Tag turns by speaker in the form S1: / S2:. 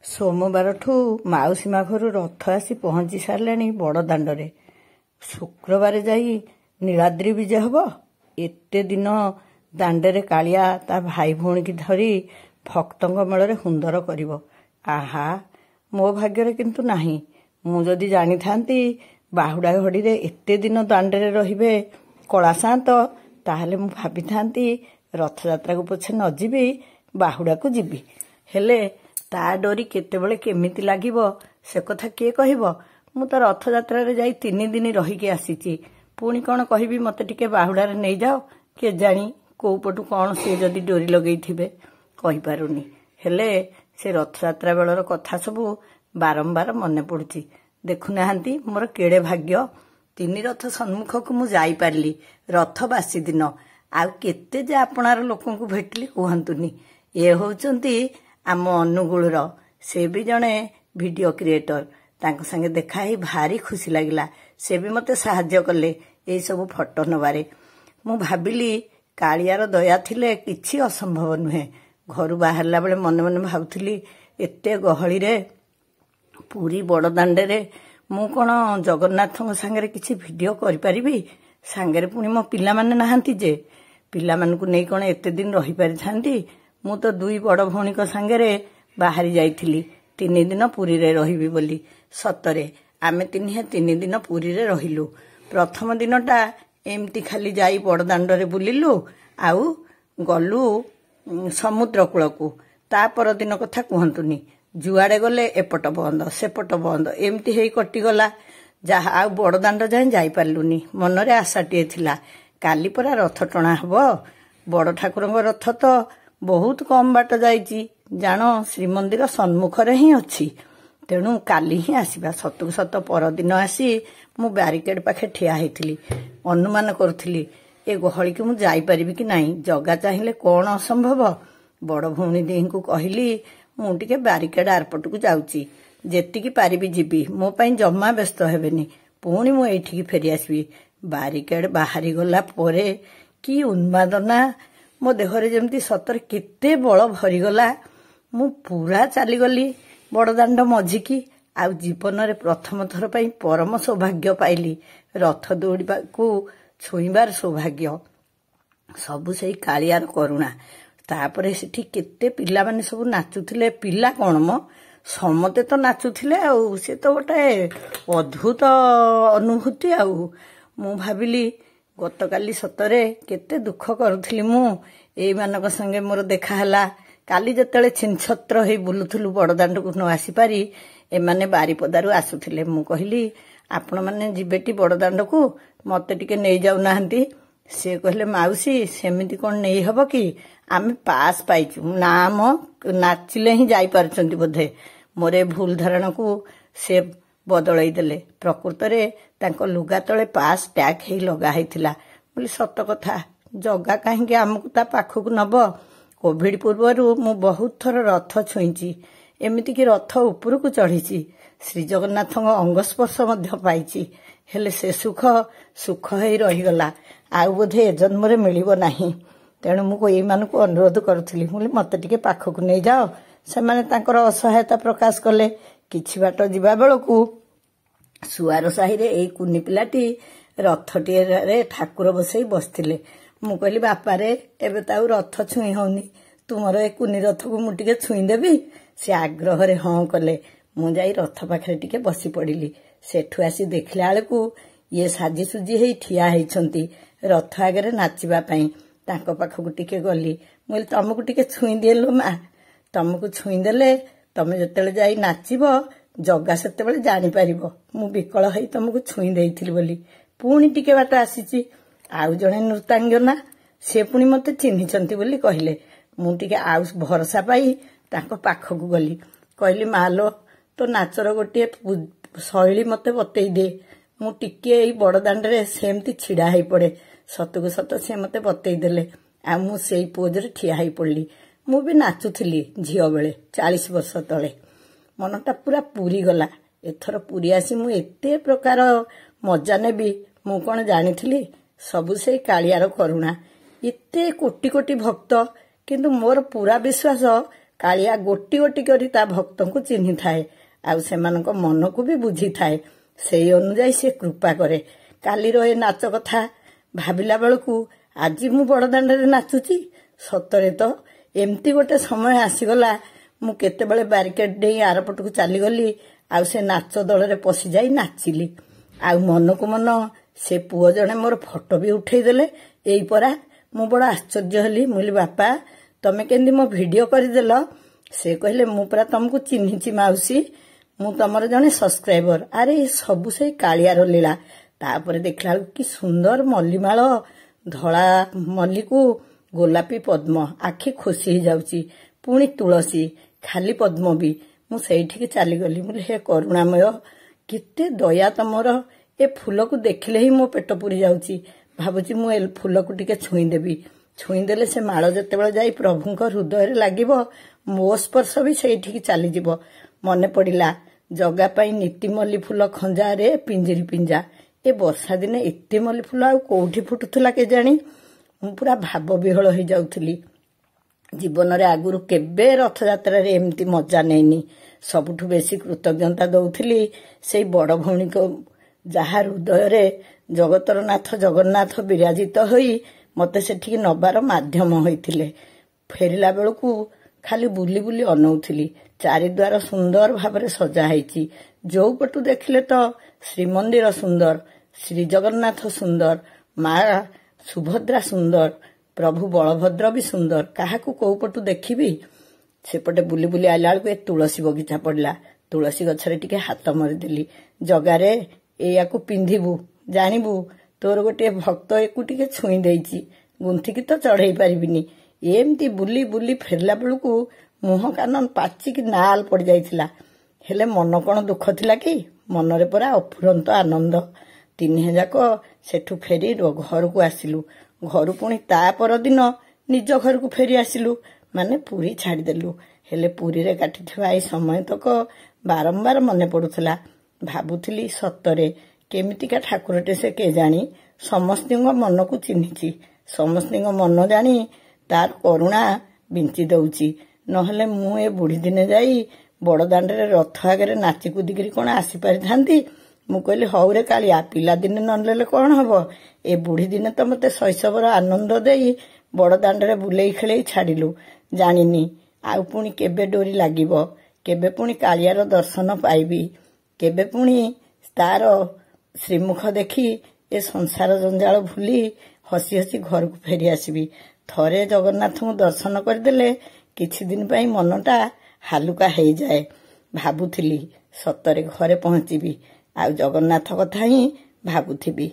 S1: सोमवारठू माउसीमा घरू रथ आसी पहुंची सारे बड़ दांडे शुक्रवार जाई नीलाद्री विजय हब। एते दिन दांडे कालिया ता भाई भौणी की धरी भक्तों मेल हुंदर करिवो। आहा मो भाग्य किंतु नाही। मु जदि जानी थांती बाहुडा घड़ी रे एते दिन दांडे रहिबे कलासांत ताहले मु भाबी थांती रथ यात्रा को पछे न जीवी बाहुडा को जीवी। हेले ता डोरी केतेबेले केमिति लागिबो से कथा किए कहिबो। मु तो रथ यात्रा रे जाई 3 दिन रहिके आसीची। पुणी कौन कहबी मते टिके बाहुडा रे नहीं जाओ के जानी को पटु कौन से जदि डोरी लगई थिबे कहि पारुनी। हेले से रथ यात्रा बेलर कथा सबू बारंबार मने पड़ुची। देखु नाहंती मोर केड़े भाग्य 3 रथ सम्मुख को मु जाई पारली रथ बासी दिन। आ केते जे आपणार लोकन को भेटली कहंतुनी। ए होचंती आम अनुगुलर से भी जड़े वीडियो क्रिएटर तांको संगे देखा ही भारी खुशी लगिला। से भी मते साहाय्य कले ए सब फोटो नबारे। मु भाबिली कालियार दया थिले किछि असंभव नुहे। घरु बाहरला बेले मन मन भाबुथली एते गहली रे पूरी बड़ दांडे रे मु कोन जगन्नाथଙ୍କ संगे किछि वीडियो करि परिबी। संगे पुणी मो पिला माने नाहंती जे पिला मानकु नै कोन एते दिन रहि पारि थांती। मु तो 2 बड़ भौणी को संगे बाहरी जाइथिली 3 दिन पुरी रे रहिबी बोली। सतरे आमे 3 दिन पुरी रे रहिलु। प्रथम दिनटा एमती खाली जाई बड़ दांडरे बुलिलु आउ गलु समुद्र कूल को। ता पर दिन कथा कहंतुनी जुआड़े गले एपट बंद सेपट बंद एमती हेई कटि गला। जहा आ बड़ दांड जाए जाई पारलुनी। मनरे आशाटिए थिला काली परा रथ टणा हबो। बड़ ठाकुरଙ୍କ रथ तो बहुत कम बाट जाइची जान श्रीमंदिर सम्मुख रे ही अच्छी। तेणु काली ही आसीबा। सतु सत परदिन आसी मु बैरिकेड पाखे ठिया हेतिली। अनुमान करथिली ए गहली के मु जाई परिबी कि नाही। जगा चाहिले कोन असंभव। बड़ भौणी देही को कहली मु टिके बैरिकेड आरपट को जाउची जेतिकी पारिबी जीबी। मो पई जम्मा व्यस्त हेबेनी। पुणी मु एठिकी फेरी आसबी। बैरिकेड बाहरी गला परे की उन्मादना मो देहरे जेमती सतर केते बळ भरीगला। मु पूरा चलीगली बड़ दांड मझिकी। आ जीवन रे प्रथम थर पई परम सौभाग्य पाइली रथ दौड़िबा को छुईबार सौभाग्य। सबु सेई कालियार करुणा। तापरे सेठी केते पिला माने सब नाचुथिले। पिला कोन मो समते तो नाचुथिले। आ से तो गोटे अद्भुत अनुभूति। आ मु भाबिली गतकाली सतरे केते दुख करुथिली मु एई मानक संगे मोर देखा हला। काली जतले छिनछत्र हेई बुलुथुलु बड़ दांड को न आसी पारी एमाने बारीपदारु आसुथिले। मु कहली आपण माने जिबेटी बड़ दांड को मते टिके नै जाउ नाहंती। से कहले माउसी सेमिति कोन नै हबो कि आमे पास पाइचु नाम नाचिले ही जाई पारचंती बोधे। मोरे भूल धारणा को से बदलाई देले। प्रकृत रे तांको लुगा तळे पास टैग हेई लगा हेतिला बोली सत कथा। जगा काहेकि आमको ता पाखकु नब। कोविड पूर्वरु मु बहुत थर रथ छुईची। एमिति कि रथ ऊपर को चढ़ीची श्री जगन्नाथଙ୍କ अंगस्पर्श मध्य पाइची। हेले से सुख सुख हेई रहीगला। आ बोधे ए जन्म रे मिलिबो नाही। तेणु मु एई मानकु अनुरोध करुथिली मुली मते टिके पाखकु नै जाओ। से माने तांकर असहायता प्रकाश कले। किछि बाट जिबा बेलकु सुआर साही रे एई कुनी पिलाटी रथटी रे ठाकुर बसई बसथिले। मु कहली बापा रे एबे ताऊ रथ छुई होनी तुमरो ए कुनी रथ को मु टिके छुई देबी। से आग्रह रे हां कले। मु जाई रथ पाखरे टिके बसी पड़िली। सेठु आसी देखला बेलकु ये साजी सुजी हेई ठिया हेइछंती रथ आगरे नाचिबा पई। तांको पाखकु टिके गली। मु तमकु टिके छुई देलो मा। तमकु छुई देले तमे जतेले जाई नाचिबो जगा सेतेबेले जानि पारिबो मु विकल हेई तमकु छुई देइथिली बोली। पुणी टिके बाट आसीची आउ जणे नृत्यांगना से पुणी मते चिन्हिचंती बोली कहले। मु टिके आउ भरोसा पाई तांको पाखकु गली। कहली मालो तो नाचर गोटे शैली मते बतई दे। मु टिके एई बड़ दांडरे सेमती छिड़ा हेई पड़े। सतुको सत से मते बतई देले। आ मु सेई पोज रे ठिया हेई पड़ली। मु भी नाचुथिली झियो बेले 40 वर्ष तले। मनटा पूरा पूरी गला। एथर पूरी आसी मु एते प्रकार मजा नेबी मु कोन जानिथिली। सबु सेई कालियार करुणा। एते कोटी कोटी भक्त किंतु मोर पूरा विश्वास କାଳିଆ ଗୋଟି ଗୋଟି କରି ତା ଭକ୍ତଙ୍କୁ ଚିହ୍ନିଥାଏ, ଆଉ ସେମାନଙ୍କ ମନକୁ ବି ବୁଝିଥାଏ। ସେଇ ଅନୁଯାୟୀ ସେ କୃପା କରେ। କାଲିର ଏ ନାଚ କଥା ଭାବିଲା ବେଳକୁ ଆଜି ମୁଁ ବଡ଼ଦାଣ୍ଡରେ ନାଚୁଛି। ସତରେ ତ ଏମିତି ଗୋଟେ ସମୟ ଆସିଗଲା, ମୁଁ କେତେବେଳେ ବ୍ୟାରିକେଡ୍ ଡେଇଁ ଆରପଟକୁ ଚାଲିଗଲି, ଆଉ ସେ ନାଚ ଦଳରେ ପଶିଯାଇ ନାଚିଲି। ଆଉ ମନକୁ ମନ ସେ ପୁଅ ଜଣେ ମୋର ଫଟୋ ବି ଉଠେଇଦେଲେ। ଏଇ ପରା, ମୁଁ ବଡ଼ ଆଶ୍ଚର୍ଯ୍ୟ ହେଲି। ମୁଁ କହିଲି, ବାପା ତମେ କେମିତି ମୋ ଭିଡିଓ କରିଦେଲ? ସେ କହିଲେ, ମୁଁ ପରା ତମକୁ ଚିହ୍ନିଛି ମାଉସୀ, ମୁଁ ତମର ଜଣେ ସବସ୍କ୍ରାଇବର। ଆରେ ଏ ସବୁ ସେଇ କାଳିଆର ଲୀଳା। ତାପରେ ଦେଖିଲା ବେଳକୁ କି ସୁନ୍ଦର ମଲ୍ଲିମାଳ, ଧଳା ମଲ୍ଲିକୁ ଗୋଲାପୀ ପଦ୍ମ, ଆଖି ଖୁସି ହେଇଯାଉଛି। ପୁଣି ତୁଳସୀ, ଖାଲି ପଦ୍ମ ବି। ମୁଁ ସେଇଠିକି ଚାଲିଗଲି। ମୁଁ ହେ କରୁଣାମୟ, କେତେ ଦୟା ତମର। ଏ ଫୁଲକୁ ଦେଖିଲେ ହିଁ ମୋ ପେଟ ପୁରି ଯାଉଛି। ଭାବୁଛି ମୁଁ ଏ ଫୁଲକୁ ଟିକେ ଛୁଇଁଦେବି। ଛୁଇଁଦେଲେ ସେ ମାଳ ଯେତେବେଳେ ଯାଇ ପ୍ରଭୁଙ୍କ ହୃଦୟରେ ଲାଗିବ, ମୋ ସ୍ପର୍ଶ ବି ସେଇଠିକି ଚାଲିଯିବ। ମନେ ପଡ଼ିଲା, ଜଗା ପାଇଁ ନିତି ମଲ୍ଲି ଫୁଲ ଖଞ୍ଜାରେ ପିଞ୍ଜିରି ପିଞ୍ଜା। ଏ ବର୍ଷା ଦିନେ ଏତେ ମଲ୍ଲି ଫୁଲ ଆଉ କୋଉଠି ଫୁଟୁଥିଲା କେଜାଣି? ମୁଁ ପୁରା ଭାବ ବିହଳ ହେଇଯାଉଥିଲି। ଜୀବନରେ ଆଗରୁ କେବେ ରଥଯାତ୍ରାରେ ଏମିତି ମଜା ନେଇନି। ସବୁଠୁ ବେଶୀ କୃତଜ୍ଞତା ଦଉଥିଲି ସେଇ ବଡ଼ ଭଉଣୀଙ୍କ, ଯାହା ହୃଦୟରେ ଜଗତର ନାଥ ଜଗନ୍ନାଥ ବିରାଜିତ ହୋଇ ମତେ ସେଠିକି ନବାର ମାଧ୍ୟମ ହୋଇଥିଲେ। ଫେରିଲା ବେଳକୁ ଖାଲି ବୁଲି ବୁଲି ଅନଉଥିଲି। ଚାରିଦ୍ୱାର ସୁନ୍ଦର ଭାବରେ ସଜା ହେଇଛି। ଯୋଉ ପଟୁ ଦେଖିଲେ ତ ଶ୍ରୀମନ୍ଦିର ସୁନ୍ଦର, ଶ୍ରୀ ଜଗନ୍ନାଥ ସୁନ୍ଦର, ମା ସୁଭଦ୍ରା ସୁନ୍ଦର, ପ୍ରଭୁ ବଳଭଦ୍ର ବି ସୁନ୍ଦର। କାହାକୁ କୋଉ ପଟୁ ଦେଖିବି? ସେପଟେ ବୁଲି ବୁଲି ଆଇଲା ବେଳକୁ ଏ ତୁଳସୀ ବଗିଚା ପଡ଼ିଲା। ତୁଳସୀ ଗଛରେ ଟିକେ ହାତ ମରିଦେଲି। ଜଗାରେ, ଏଇଆକୁ ପିନ୍ଧିବୁ, ଜାଣିବୁ ତୋର ଗୋଟିଏ ଭକ୍ତ ଏକୁ ଟିକେ ଛୁଇଁ ଦେଇଛି, ଗୁନ୍ଥିକି ତ ଚଢ଼େଇ ପାରିବିନି। ଏମିତି ବୁଲି ବୁଲି ଫେରିଲା ବେଳକୁ ମୁହଁ କାନ ପାଚିକି ନାଲ ପଡ଼ିଯାଇଥିଲା। ହେଲେ ମନ କ'ଣ ଦୁଃଖ ଥିଲା କି? ମନରେ ପରା ଅଫୁରନ୍ତ ଆନନ୍ଦ। ତିନିହେଁ ଯାକ ସେଠୁ ଫେରି ଘରକୁ ଆସିଲୁ। ଘରୁ ପୁଣି ତା ପରଦିନ ନିଜ ଘରକୁ ଫେରି ଆସିଲୁ, ମାନେ ପୁରୀ ଛାଡ଼ିଦେଲୁ। ହେଲେ ପୁରୀରେ କାଟିଥିବା ଏଇ ସମୟ ତକ ବାରମ୍ବାର ମନେ ପଡ଼ୁଥିଲା। ଭାବୁଥିଲି, ସତରେ କେମିତିକା ଠାକୁରଟେ ସେ କେଜାଣି? ସମସ୍ତଙ୍କ ମନକୁ ଚିହ୍ନିଛି, ସମସ୍ତଙ୍କ ମନ ଜାଣି ତାର କରୁଣା ବିଞ୍ଚି ଦଉଛି। ନହେଲେ ମୁଁ ଏ ବୁଢ଼ୀ ଦିନେ ଯାଇ ବଡ଼ଦାଣ୍ଡରେ ରଥ ଆଗରେ ନାଚି କୁଦିକିରି କ'ଣ ଆସିପାରିଥାନ୍ତି? ମୁଁ କହିଲି, ହଉରେ କାଳିଆ, ପିଲାଦିନେ ନନେଲେ କ'ଣ ହବ? ଏ ବୁଢ଼ୀ ଦିନେ ତ ମତେ ଶୈଶବର ଆନନ୍ଦ ଦେଇ ବଡ଼ଦାଣ୍ଡରେ ବୁଲେଇ ଖେଳେଇ ଛାଡ଼ିଲୁ। ଜାଣିନି ଆଉ ପୁଣି କେବେ ଡୋରି ଲାଗିବ, କେବେ ପୁଣି କାଳିଆର ଦର୍ଶନ ପାଇବି, କେବେ ପୁଣି ତାର ଶ୍ରୀମୁଖ ଦେଖି ଏ ସଂସାର ଜଞ୍ଜାଳ ଭୁଲି ହସି ହସି ଘରକୁ ଫେରି ଆସିବି। ଥରେ ଜଗନ୍ନାଥଙ୍କୁ ଦର୍ଶନ କରିଦେଲେ କିଛି ଦିନ ପାଇଁ ମନଟା ହାଲୁକା ହେଇଯାଏ। ଭାବୁଥିଲି, ସତରେ ଘରେ ପହଞ୍ଚିବି ଆଉ ଜଗନ୍ନାଥ କଥା ହିଁ ଭାବୁଥିବି।